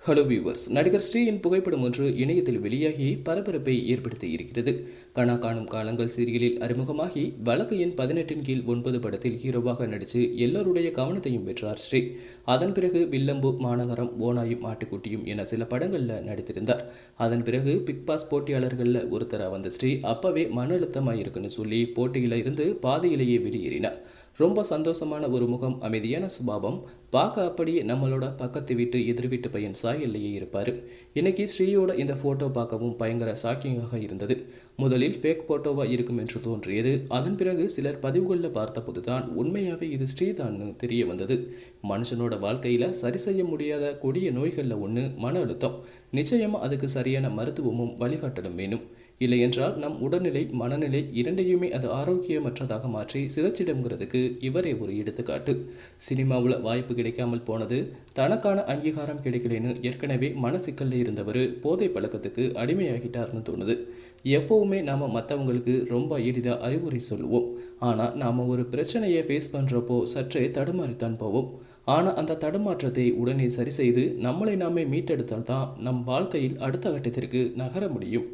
Hello viewers, நடிகர் ஸ்ரீயின் புகைப்படம் ஒன்று இணையத்தில் வெளியாகி பரபரப்பை ஏற்படுத்தி இருக்கிறது. கனா காணும் காலங்கள் சீரியலில் அறிமுகமாகி வழக்கு எண் 18 கீழ் 9 படத்தில் ஹீரோவாக நடித்து எல்லோருடைய கவனத்தையும் பெற்றார் ஸ்ரீ. அதன் பிறகு வில்லம்பு, மாநகரம், ஓனாயும் ஆட்டுக்குட்டியும் என சில படங்களில் நடித்திருந்தார். அதன் பிறகு பிக் பாஸ் போட்டியாளர்களில் ஒருத்தராக வந்த ஸ்ரீ அப்பவே மன அழுத்தமாக இருக்குன்னு சொல்லி போட்டியில் இருந்து பாதியிலேயே வெளியேறினார். ரொம்ப சந்தோஷமான ஒரு முகம், அமைதியான சுபாவம், பார்க்க அப்படியே நம்மளோட பக்கத்து வீட்டு எதிர் வீட்டு பையன் சாயல்லையே இருப்பார். இன்னைக்கு ஸ்ரீயோட இந்த ஃபோட்டோ பார்க்கவும் பயங்கர ஷாக்கிங்காக இருந்தது. முதலில் ஃபேக் ஃபோட்டோவாக இருக்கும் என்று தோன்றியது. அதன் பிறகு சிலர் பதிவுகளில் பார்த்தபோது தான் உண்மையாகவே இது ஸ்ரீதான்னு தெரிய வந்தது. மனுஷனோட வாழ்க்கையில் சரி செய்ய முடியாத கொடிய நோய்களில் ஒன்று மன அழுத்தம். நிச்சயமாக அதுக்கு சரியான மருத்துவமும் வழிகாட்டலும் வேணும். இல்லை என்றால் நம் உடல்நிலை, மனநிலை இரண்டையுமே அது ஆரோக்கியமற்றதாக மாற்றி சிதைச்சிடுங்கிறதுக்கு இவரே ஒரு எடுத்துக்காட்டு. சினிமாவில் வாய்ப்பு கிடைக்காமல் போனது, தனக்கான அங்கீகாரம் கிடைக்கலன்னு ஏற்கனவே மனசிக்கல்ல இருந்தவர் போதை பழக்கத்துக்கு அடிமையாகிட்டார்னு தோணுது. எப்போவுமே நாம் மற்றவங்களுக்கு ரொம்ப எளிதாக அறிவுரை சொல்லுவோம். ஆனால் நாம் ஒரு பிரச்சனையை ஃபேஸ் பண்ணுறப்போ சற்றே தடுமாறித்தான் போவோம். ஆனால் அந்த தடுமாற்றத்தை உடனே சரி செய்து நம்மளை நாமே மீட்டெடுத்தால் தான் நம் வாழ்க்கையில் அடுத்த கட்டத்திற்கு நகர முடியும்.